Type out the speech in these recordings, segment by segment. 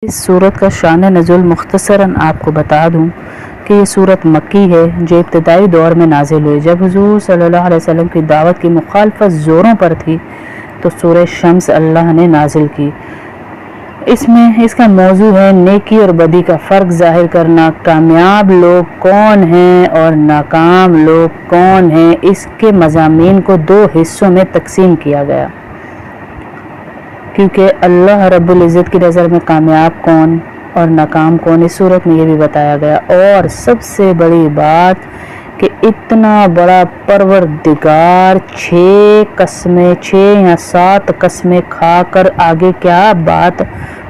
اس صورت کا شان نزول مختصراً آپ کو بتا دوں کہ یہ صورت مکی ہے جو ابتدائی دور میں نازل ہوئی جب حضور صلی اللہ علیہ وسلم کی دعوت کی مخالفت زوروں پر تھی تو سورہ شمس اللہ نے نازل کی۔ اس کا موضوع ہے نیکی اور بدی کا فرق ظاہر کرنا، کامیاب لوگ کون ہیں اور ناکام لوگ کون ہیں۔ اس کے مضامین کو دو حصوں میں تقسیم کیا گیا کیونکہ اللہ رب العزت کی نظر میں کامیاب کون اور ناکام کون اس صورت میں یہ بھی بتایا گیا۔ اور سب سے بڑی بات کہ اتنا بڑا پروردگار 6 یا 7 قسمیں کھا کر آگے کیا بات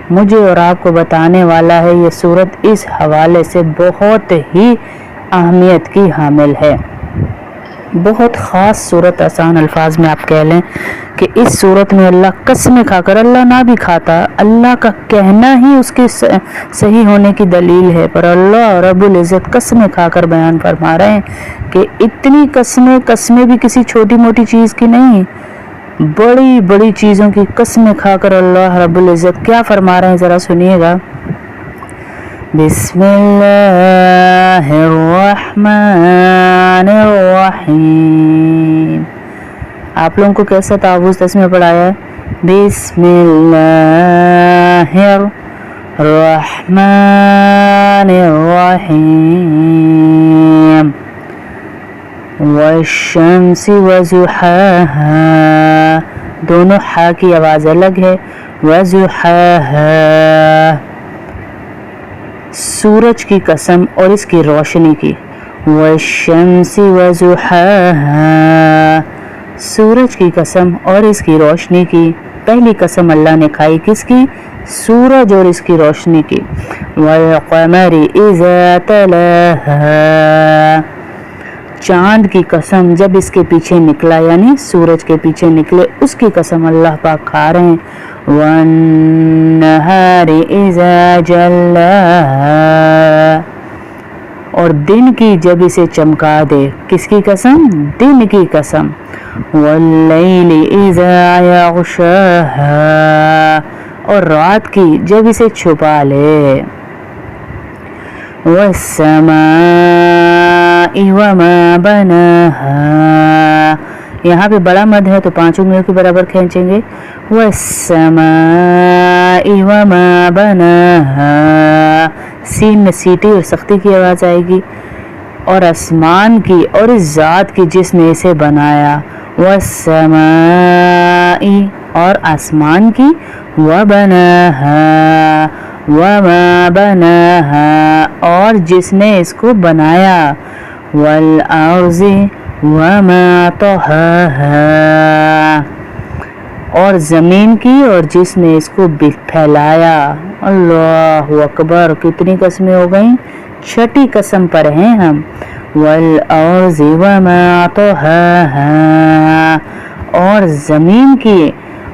مجھے اور آپ کو بتانے والا ہے، یہ صورت اس حوالے سے بہت ہی اہمیت کی حامل ہے۔ بہت خاص صورت، آسان الفاظ میں آپ کہہ لیں کہ اس صورت میں اللہ قسمیں کھا کر، اللہ نہ بھی کھاتا، اللہ کا کہنا ہی اس کے صحیح ہونے کی دلیل ہے، پر اللہ رب العزت قسمیں کھا کر بیان فرما رہے ہیں کہ اتنی قسمیں بھی کسی چھوٹی موٹی چیز کی نہیں، بڑی بڑی چیزوں کی قسمیں کھا کر اللہ رب العزت کیا فرما رہے ہیں، ذرا سنیے گا۔ بسم اللہ الرحمن الرحیم۔ آپ لوگوں کو کیسا تعوذ تسمیہ پڑھایا ہے؟ بسم اللہ الرحمن الرحیم والشمس وضحاہا، دونوں ہا کی آواز الگ ہے، وضحاہا، سورج کی قسم اور اس کی روشنی کی، والشمس وضحاہا، سورج کی قسم اور اس کی روشنی کی۔ پہلی قسم اللہ نے کھائی کس کی؟ سورج اور اس کی روشنی کی۔ والقمر اذا تلاہا، چاند کی قسم جب اس کے پیچھے نکلا، یعنی سورج کے پیچھے نکلے، اس کی قسم اللہ پاک کھا رہے ہیں۔ والنہار اذا جلاہا، اور دن کی جب اسے چمکا دے، کس کی قسم؟ دن کی قسم۔ واللیل اذا یغشاہا، اور رات کی جب اسے چھپا لے۔ والسماء وما بناہا، یہاں پہ بڑا مد ہے تو 5 انگلیوں کے برابر کھینچیں گے۔ والسماء وما بناہا، سین میں سیٹی اور سختی کی آواز آئے گی۔ اور آسمان کی اور اس ذات کی جس نے اسے بنایا۔ والسماء، اور آسمان کی، وبناہا، وما بناہا، اور جس نے اس کو بنایا۔ والارض وما طحاہا، اور زمین کی اور جس نے اس کو پھیلایا۔ اللہ اکبر، کتنی قسمیں ہو گئیں؟ 6ٹھی قسم پر ہیں ہم۔ والارض وما طحاہا، اور زمین کی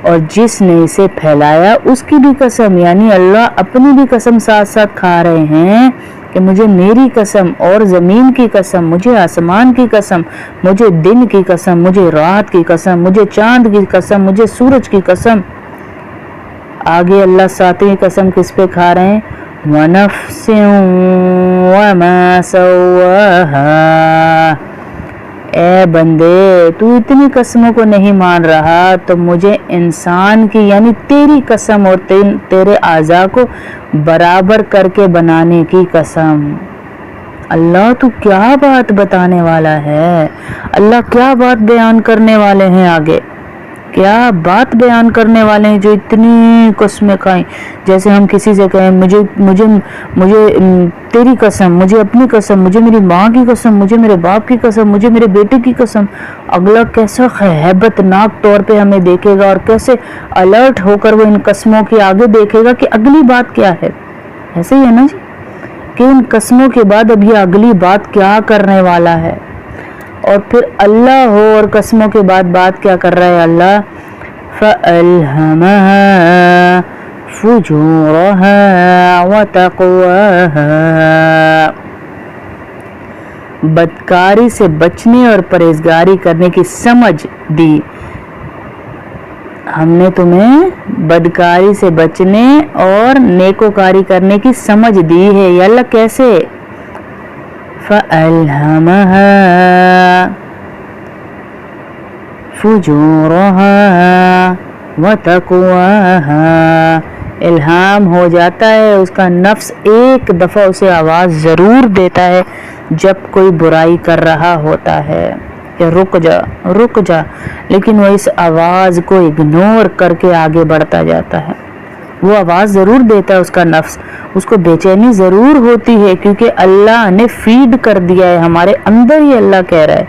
اور جس نے اسے پھیلایا اس کی بھی قسم، یعنی اللہ اپنی بھی قسم ساتھ ساتھ کھا رہے ہیں کہ مجھے میری قسم اور زمین کی قسم، مجھے آسمان کی قسم، مجھے دن کی قسم، مجھے رات کی قسم، مجھے چاند کی قسم، مجھے سورج کی قسم۔ آگے اللہ 7ویں قسم کس پہ کھا رہے ہیں؟ وَنَفْسٍ وَمَا سَوَّاهَا، اے بندے تو اتنی قسموں کو نہیں مان رہا تو مجھے انسان کی یعنی تیری قسم اور تیرے اعضاء کو برابر کر کے بنانے کی قسم۔ اللہ تو کیا بات بتانے والا ہے، اللہ کیا بات بیان کرنے والے ہیں، آگے کیا بات بیان کرنے والے ہیں جو اتنی قسمیں کھائیں۔ جیسے ہم کسی سے کہیں مجھے تیری قسم، مجھے اپنی قسم، مجھے میری ماں کی قسم، مجھے میرے باپ کی قسم، مجھے میرے بیٹے کی قسم، اگلا کیسا ہیبت ناک طور پہ ہمیں دیکھے گا اور کیسے الرٹ ہو کر وہ ان قسموں کے آگے دیکھے گا کہ اگلی بات کیا ہے۔ ایسے ہی ہے نا جی کہ ان قسموں کے بعد اب یہ اگلی بات کیا کرنے والا ہے، اور پھر اللہ ہو اور قسموں کے بعد بات کیا کر رہا ہے اللہ؟ فَأَلْهَمَهَا فُجُورَهَا وَتَقْوَاهَا، بدکاری سے بچنے اور پرہیزگاری کرنے کی سمجھ دی۔ ہم نے تمہیں بدکاری سے بچنے اور نیکوکاری کرنے کی سمجھ دی ہے. یا اللہ کیسے؟ فَأَلْهَمَهَا فُجُورَهَا وَتَقْوَاهَا. الہام ہو جاتا ہے اس کا نفس، ایک دفعہ اسے آواز ضرور دیتا ہے جب کوئی برائی کر رہا ہوتا ہے کہ رک جا رک جا، لیکن وہ اس آواز کو اگنور کر کے آگے بڑھتا جاتا ہے. وہ آواز ضرور دیتا ہے اس کا نفس، اس کو بے چینی ضرور ہوتی ہے، کیونکہ اللہ نے فیڈ کر دیا ہے ہمارے اندر ہی. اللہ کہہ رہا ہے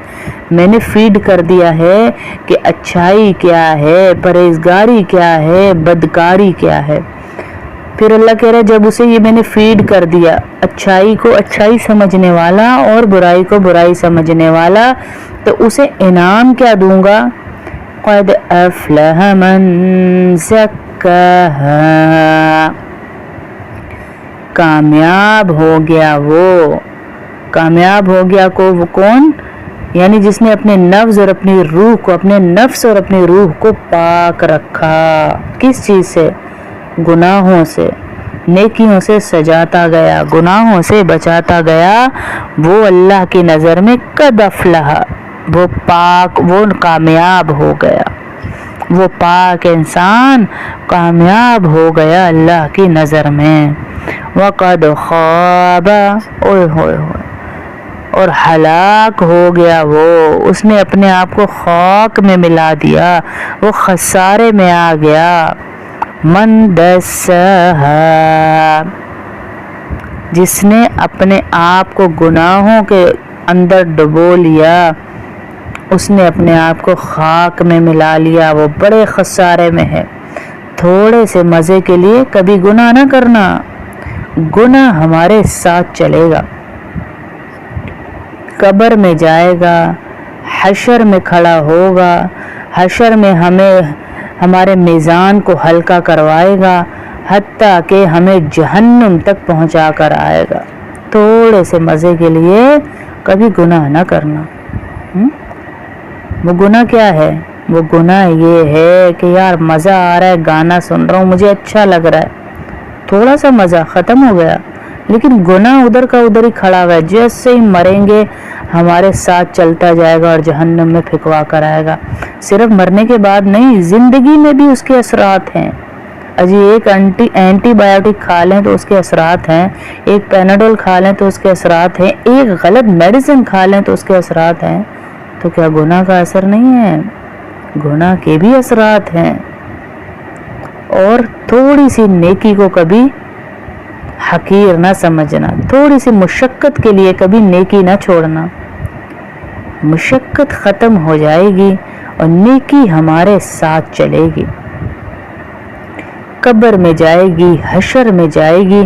میں نے فیڈ کر دیا ہے کہ اچھائی کیا ہے، پرہیزگاری کیا ہے، بدکاری کیا ہے. پھر اللہ کہہ رہا ہے جب اسے یہ میں نے فیڈ کر دیا، اچھائی کو اچھائی سمجھنے والا اور برائی کو برائی سمجھنے والا، تو اسے انعام کیا دوں گا؟ قد افلح من زکاہا. کامیاب ہو گیا وہ، کامیاب ہو گیا کو وہ کون؟ یعنی جس نے اپنے نفس اور اپنی روح کو، اپنے نفس اور اپنی روح کو پاک رکھا. کس چیز سے؟ گناہوں سے، نیکیوں سے سجاتا گیا، گناہوں سے بچاتا گیا. وہ اللہ کی نظر میں قد افلح، وہ پاک، وہ کامیاب ہو گیا. وہ پاک انسان کامیاب ہو گیا اللہ کی نظر میں. وقد خاب، اوئے ہوئے ہوئے، اور ہلاک ہو گیا وہ، اس نے اپنے آپ کو خاک میں ملا دیا، وہ خسارے میں آ گیا. من دسہا، جس نے اپنے آپ کو گناہوں کے اندر ڈبو لیا، اس نے اپنے آپ کو خاک میں ملا لیا، وہ بڑے خسارے میں ہے. تھوڑے سے مزے کے لیے کبھی گناہ نہ کرنا، گناہ ہمارے ساتھ چلے گا. قبر میں جائے گا، حشر میں کھڑا ہوگا، حشر میں ہمیں ہمارے میزان کو ہلکا کروائے گا، حتیٰ کہ ہمیں جہنم تک پہنچا کر آئے گا. تھوڑے سے مزے کے لیے کبھی گناہ نہ کرنا. وہ گناہ کیا ہے؟ وہ گناہ یہ ہے کہ یار مزہ آ رہا ہے، گانا سن رہا ہوں، مجھے اچھا لگ رہا ہے، تھوڑا سا مزہ ختم ہو گیا، لیکن گناہ ادھر کا ادھر ہی کھڑا ہوا ہے. جیسے ہی مریں گے ہمارے ساتھ چلتا جائے گا اور جہنم میں پھینکوا کر آئے گا. صرف مرنے کے بعد نہیں، زندگی میں بھی اس کے اثرات ہیں. اجی ایک اینٹی بایوٹک کھا لیں تو اس کے اثرات ہیں، ایک پیناڈول کھا لیں تو اس کے اثرات ہیں، ایک غلط میڈیسن کھا لیں تو اس کے اثرات ہیں. تو کیا گناہ کا اثر نہیں ہے؟ گناہ کے بھی اثرات ہیں. اور تھوڑی سی نیکی کو کبھی حقیر نہ سمجھنا، تھوڑی سی مشقت کے لیے کبھی نیکی نہ چھوڑنا. مشقت ختم ہو جائے گی اور نیکی ہمارے ساتھ چلے گی. قبر میں جائے گی، حشر میں جائے گی،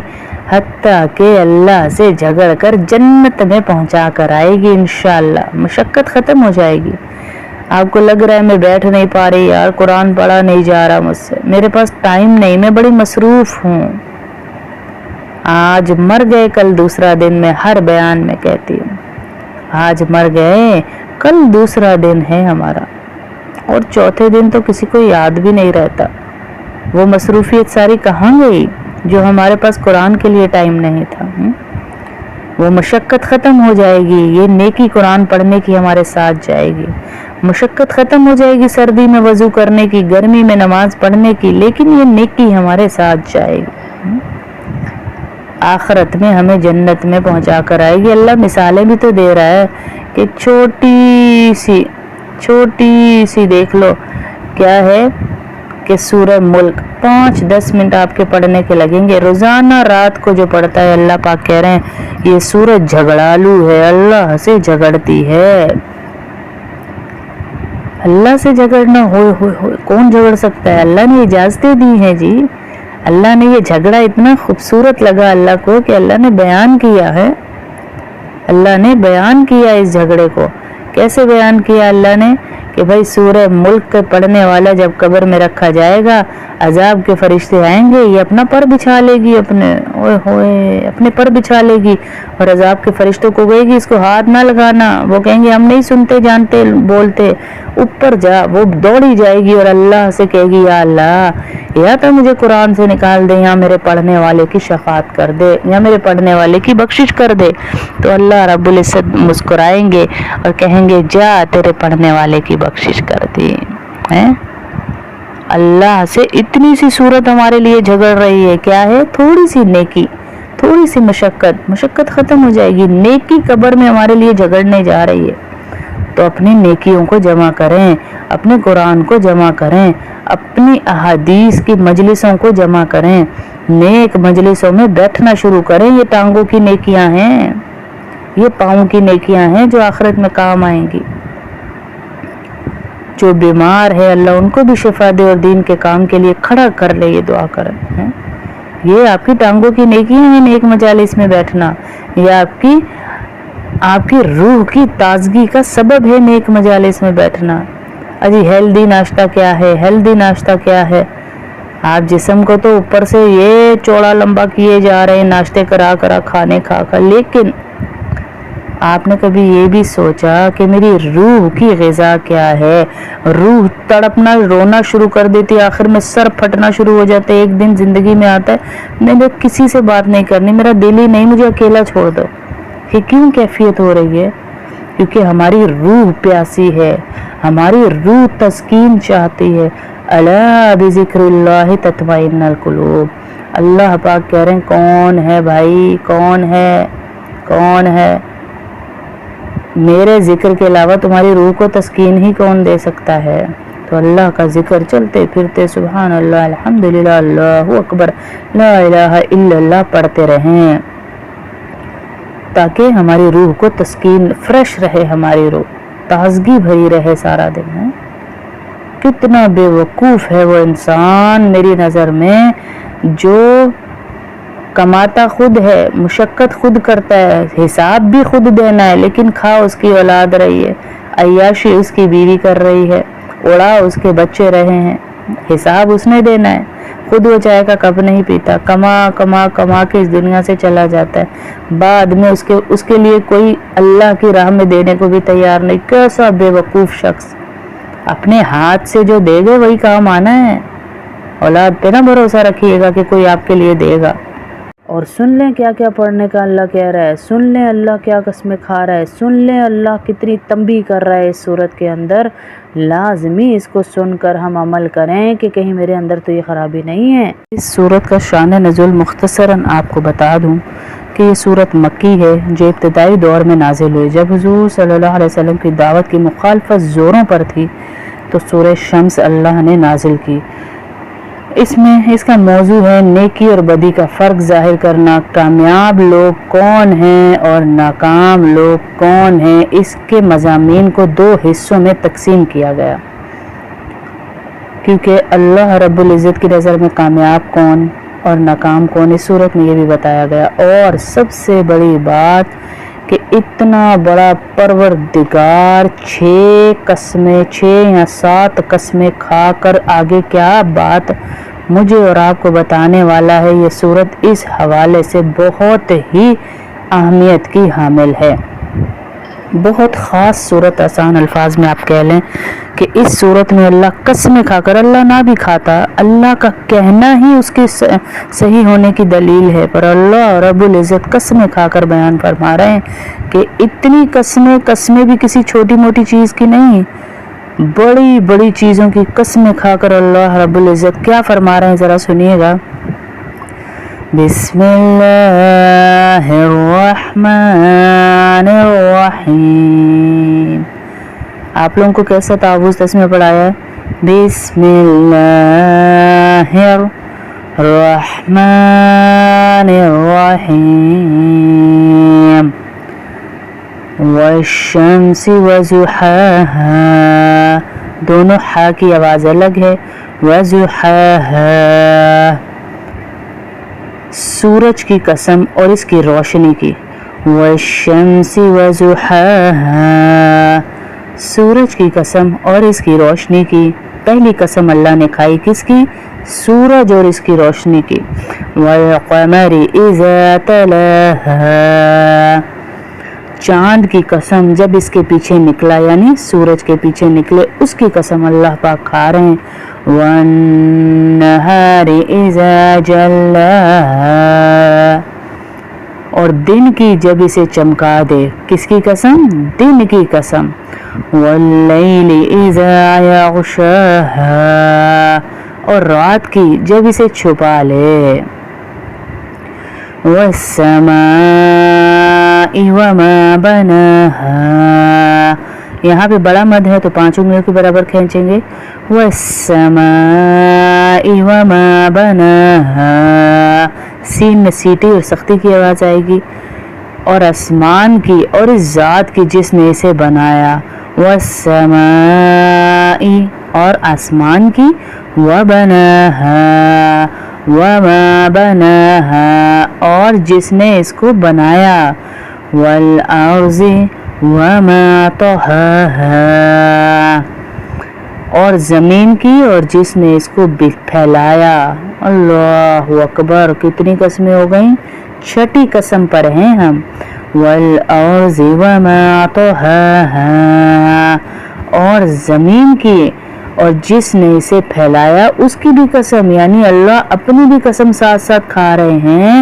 حتیٰ کہ اللہ سے جھگڑ کر جنت میں پہنچا کر آئے گی انشاءاللہ. مشقت ختم ہو جائے گی. آپ کو لگ رہا ہے میں بیٹھ نہیں پا رہی یار، قرآن پڑھا نہیں جا رہا مجھ سے، میرے پاس ٹائم نہیں، میں بڑی مصروف ہوں. آج مر گئے کل دوسرا دن، میں ہر بیان میں کہتی ہوں آج مر گئے کل دوسرا دن ہے ہمارا، اور چوتھے دن تو کسی کو یاد بھی نہیں رہتا. وہ مصروفیت ساری کہاں گئی جو ہمارے پاس قرآن کے لیے ٹائم نہیں تھا. وہ مشقت ختم ہو جائے گی، یہ نیکی قرآن پڑھنے کی ہمارے ساتھ جائے گی. مشقت ختم ہو جائے گی سردی میں وضو کرنے کی، گرمی میں نماز پڑھنے کی، لیکن یہ نیکی ہمارے ساتھ جائے گی. آخرت میں ہمیں جنت میں پہنچا کر آئے گی. اللہ مثالیں بھی تو دے رہا ہے کہ چھوٹی سی دیکھ لو کیا ہے کہ سورہ ملک 5-10 منٹ آپ کے پڑھنے کے لگیں گے روزانہ. رات کو جو پڑھتا ہے، اللہ پاک کہہ رہے ہیں یہ سورج جھگڑالو ہے، اللہ سے جھگڑتی ہے. اللہ سے جھگڑنا ہوئے کون جھگڑ سکتا ہے؟ اللہ نے اجازتیں دی ہیں جی. اللہ نے یہ جھگڑا اتنا خوبصورت لگا اللہ کو کہ اللہ نے بیان کیا ہے. اللہ نے بیان کیا اس جھگڑے کو. کیسے بیان کیا اللہ نے؟ کہ بھائی سورہ ملک کے پڑھنے والا جب قبر میں رکھا جائے گا، عذاب کے فرشتے آئیں گے، یہ اپنا پر بچھا لے گی، اپنے پر بچھا لے گی اور عذاب کے فرشتوں کو کہے گی اس کو ہاتھ نہ لگانا، وہ کہیں گے ہم نہیں سنتے جانتے بولتے، اوپر جا، وہ دوڑی جائے گی اور اللہ سے کہے گی یا اللہ یا تو مجھے قرآن سے نکال دے یا میرے پڑھنے والے کی شفاعت کر دے یا میرے پڑھنے والے کی بخشش کر دے۔ تو اللہ رب العزت مسکرائیں گے اور کہیں گے جا تیرے پڑھنے والے کی بخشش کر دی ہے۔ اللہ سے اتنی سی صورت ہمارے لیے جھگڑ رہی ہے، کیا ہے؟ تھوڑی سی نیکی، تھوڑی سی مشقت ختم ہو جائے گی، نیکی قبر میں ہمارے لیے جھگڑنے جا رہی ہے۔ تو اپنی نیکیوں کو جمع کریں، اپنے قرآن کو جمع کریں، اپنی احادیث کی مجلسوں کو جمع کریں، نیک مجلسوں میں بیٹھنا شروع کریں۔ یہ ٹانگوں کی نیکیاں ہیں، یہ پاؤں کی نیکیاں ہیں جو آخرت میں کام آئیں گی۔ جو بیمار ہے اللہ ان کو بھی شفا دے اور دین کے کام کے لیے کھڑا کر لے، یہ دعا کریں۔ یہ آپ کی ٹانگوں کی نیکیاں ہیں، نیک مجالس میں بیٹھنا، یہ آپ کی روح کی تازگی کا سبب ہے نیک مجالس میں بیٹھنا۔ اجی ہیلدی ناشتہ کیا ہے؟ ہیلدی ناشتہ کیا ہے؟ آپ جسم کو تو اوپر سے یہ چوڑا لمبا کیے جا رہے ہیں ناشتے کرا کھانے کھا کر، لیکن آپ نے کبھی یہ بھی سوچا کہ میری روح کی غذا کیا ہے؟ روح تڑپنا رونا شروع کر دیتی، آخر میں سر پھٹنا شروع ہو جاتے۔ ایک دن زندگی میں آتا ہے میں نے کسی سے بات نہیں کرنی، میرا دل ہی نہیں، مجھے اکیلا چھوڑ دو۔ یہ کیوں کیفیت ہو رہی ہے؟ کیونکہ ہماری روح پیاسی ہے، ہماری روح تسکین چاہتی ہے۔ الا بذکر اللہ تطمئن القلوب۔ اللہ پاک کہہ رہے ہیں کون ہے بھائی، کون ہے؟ میرے ذکر کے علاوہ تمہاری روح کو تسکین ہی کون دے سکتا ہے؟ تو اللہ کا ذکر چلتے پھرتے سبحان اللہ، الحمدللہ، اللہ اکبر، لا الہ الا اللہ پڑھتے رہیں تاکہ ہماری روح کو تسکین، فریش رہے، ہماری روح تازگی بھری رہے سارا دن ہے۔ کتنا بے وقوف ہے وہ انسان میری نظر میں جو کماتا خود ہے، مشقت خود کرتا ہے، حساب بھی خود دینا ہے، لیکن کھا اس کی اولاد رہی ہے، عیاشی اس کی بیوی کر رہی ہے، اڑا اس کے بچے رہے ہیں، حساب اس نے دینا ہے، خود وہ چائے کا کپ نہیں پیتا، کما کے اس دنیا سے چلا جاتا ہے، بعد میں اس کے لیے کوئی اللہ کی راہ میں دینے کو بھی تیار نہیں۔ کیسا بے وقوف شخص! اپنے ہاتھ سے جو دے گے وہی کام آنا ہے، اولاد پہ نہ بھروسہ رکھیے گا کہ کوئی آپ کے لیے دے گا۔ اور سن لیں کیا کیا پڑھنے کا اللہ کہہ رہا ہے، سن لیں اللہ کیا قسمیں کھا رہا ہے، سن لیں اللہ کتنی تنبیہ کر رہا ہے اس صورت کے اندر۔ لازمی اس کو سن کر ہم عمل کریں کہ کہیں میرے اندر تو یہ خرابی نہیں ہے۔ اس صورت کا شان نزول مختصراً آپ کو بتا دوں کہ یہ صورت مکی ہے جو ابتدائی دور میں نازل ہوئی جب حضور صلی اللہ علیہ وسلم کی دعوت کی مخالفت زوروں پر تھی، تو سورہ شمس اللہ نے نازل کی۔ اس کا موضوع ہے نیکی اور بدی کا فرق ظاہر کرنا، کامیاب لوگ کون ہیں اور ناکام لوگ کون ہیں۔ اس کے مضامین کو 2 حصوں میں تقسیم کیا گیا، کیونکہ اللہ رب العزت کی نظر میں کامیاب کون اور ناکام کون اس صورت میں یہ بھی بتایا گیا۔ اور سب سے بڑی بات کہ اتنا بڑا پروردگار 6 یا 7 قسمیں کھا کر آگے کیا بات مجھے اور آپ کو بتانے والا ہے، یہ صورت اس حوالے سے بہت ہی اہمیت کی حامل ہے۔ بہت خاص صورت، آسان الفاظ میں آپ کہہ لیں کہ اس صورت میں اللہ قسمیں کھا کر، اللہ نہ بھی کھاتا، اللہ کا کہنا ہی اس کی صحیح ہونے کی دلیل ہے، پر اللہ رب العزت قسمیں کھا کر بیان فرما رہے ہیں کہ اتنی قسمیں بھی کسی چھوٹی موٹی چیز کی نہیں، بڑی بڑی چیزوں کی قسمیں کھا کر اللہ رب العزت کیا فرما رہے ہیں، ذرا سنیے گا۔ بسم اللہ الرحمن الرحیم۔ آپ لوگوں کو کیسا تعوذ تسمیہ پڑھایا ہے؟ بسم اللہ الرحمن الرحیم والشمس وضحاها، دونوں ہا کی آواز الگ ہے، وضحاها، سورج کی قسم اور اس کی روشنی کی، والشمس وضحاها، سورج کی قسم اور اس کی روشنی کی، پہلی قسم اللہ نے کھائی کس کی؟ سورج اور اس کی روشنی کی. والقمر اذا تلاها، چاند کی قسم جب اس کے پیچھے نکلا یعنی سورج کے پیچھے نکلے اس کی قسم اللہ پاک کھا رہے ہیں. والنہار اذا جلاها، اور دن کی جب اسے چمکا دے کس کی قسم؟ دن کی قسم. واللیل اذا یغشاها، اور رات کی جب اسے چھپا لے. والسماء وما بناها، یہاں پہ بڑا مد ہے تو 5 انگلیوں کے برابر کھینچیں گے. والسماء وما بناها، سین میں سیٹی اور سختی کی آواز آئے گی. اور آسمان کی اور اس ذات کی جس نے اسے بنایا. والسماء، اور آسمان کی. وبناها، وما بناها، اور جس نے اس کو بنایا. والارض وما طحاها، اور زمین کی اور جس نے اس کو پھیلایا. اللہ اکبر، کتنی قسمیں ہو گئیں؟ 6ٹھی قسم پر ہیں ہم. والارض وما طحاها، اور زمین کی اور جس نے اسے پھیلایا اس کی بھی قسم، یعنی اللہ اپنی بھی قسم ساتھ ساتھ کھا رہے ہیں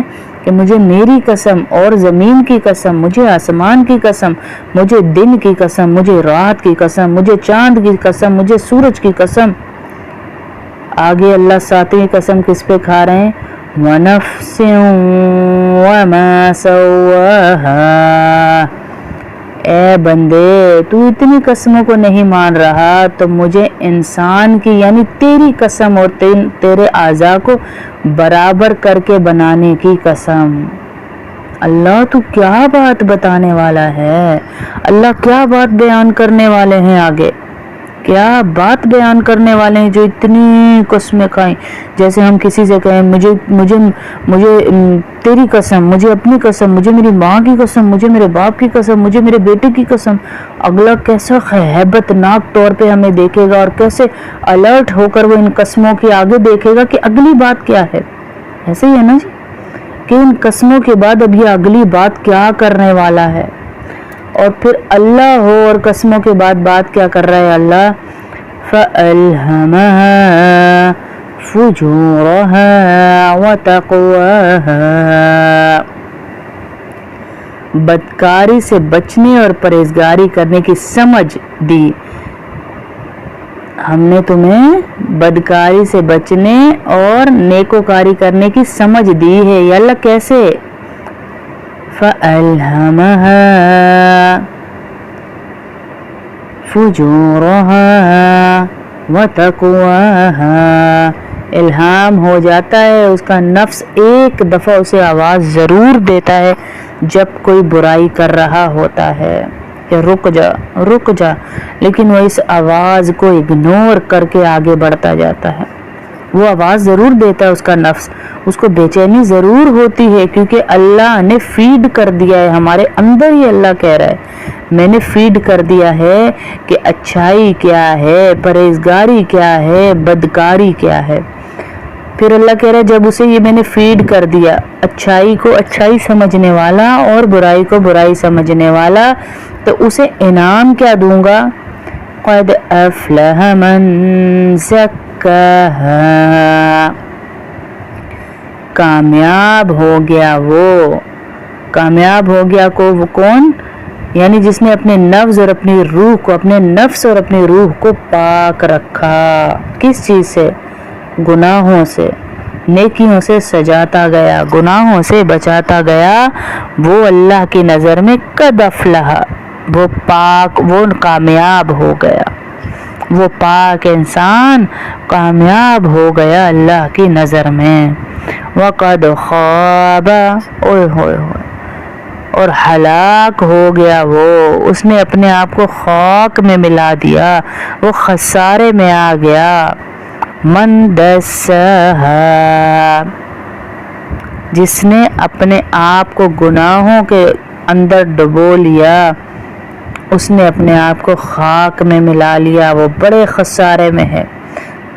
کہ مجھے میری قسم اور زمین کی قسم، مجھے آسمان کی قسم، مجھے دن کی قسم، مجھے رات کی قسم، مجھے چاند کی قسم، مجھے سورج کی قسم. آگے اللہ 7ویں قسم کس پہ کھا رہے ہیں؟ وَنَفْسٍ وَمَا سَوَّاهَا، اے بندے تو اتنی قسموں کو نہیں مان رہا تو مجھے انسان کی یعنی تیری قسم اور تیرے اعضاء کو برابر کر کے بنانے کی قسم. اللہ تو کیا بات بتانے والا ہے، اللہ کیا بات بیان کرنے والے ہیں، آگے کیا بات بیان کرنے والے ہیں جو اتنی قسمیں کھائیں. جیسے ہم کسی سے کہیں مجھے تیری قسم، مجھے اپنی قسم، مجھے میری ماں کی قسم، مجھے میرے باپ کی قسم، مجھے میرے بیٹے کی قسم. اگلا کیسا ہیبت ناک طور پہ ہمیں دیکھے گا اور کیسے الرٹ ہو کر وہ ان قسموں کے آگے دیکھے گا کہ اگلی بات کیا ہے. ایسے ہی ہے نا جی کہ ان قسموں کے بعد اب یہ اگلی بات کیا کرنے والا ہے. اور پھر اللہ ہو اور قسموں کے بعد بات کیا کر رہا ہے اللہ؟ فَأَلْهَمَهَا فُجُورَهَا وَتَقْوَاهَا، بدکاری سے بچنے اور پرہیزگاری کرنے کی سمجھ دی. ہم نے تمہیں بدکاری سے بچنے اور نیکوکاری کرنے کی سمجھ دی ہے. یا اللہ کیسے؟ فَأَلْهَمَهَا فُجُورَهَا وَتَقْوَاهَا، الہام ہو جاتا ہے اس کا نفس، ایک دفعہ اسے آواز ضرور دیتا ہے جب کوئی برائی کر رہا ہوتا ہے کہ رک جا رک جا، لیکن وہ اس آواز کو اگنور کر کے آگے بڑھتا جاتا ہے. وہ آواز ضرور دیتا ہے اس کا نفس، اس کو بے چینی ضرور ہوتی ہے کیونکہ اللہ نے فیڈ کر دیا ہے ہمارے اندر ہی. اللہ کہہ رہا ہے میں نے فیڈ کر دیا ہے کہ اچھائی کیا ہے، پرہیزگاری کیا ہے، بدکاری کیا ہے. پھر اللہ کہہ رہا ہے جب اسے یہ میں نے فیڈ کر دیا، اچھائی کو اچھائی سمجھنے والا اور برائی کو برائی سمجھنے والا، تو اسے انعام کیا دوں گا؟ قد افلح من زکاہا، کامیاب ہو گیا وہ. کامیاب ہو گیا وہ کون؟ یعنی جس نے اپنے نفس اور اپنی روح کو، اپنے نفس اور اپنی روح کو پاک رکھا. کس چیز سے؟ گناہوں سے. نیکیوں سے سجاتا گیا، گناہوں سے بچاتا گیا. وہ اللہ کی نظر میں قد افلح، وہ پاک، وہ کامیاب ہو گیا. وہ پاک انسان کامیاب ہو گیا اللہ کی نظر میں. وقد خواب، اوئے ہوئے ہوئے، اور ہلاک ہو گیا وہ، اس نے اپنے آپ کو خاک میں ملا دیا، وہ خسارے میں آ گیا. من دسہا، جس نے اپنے آپ کو گناہوں کے اندر ڈبو لیا، اس نے اپنے آپ کو خاک میں ملا لیا، وہ بڑے خسارے میں ہے.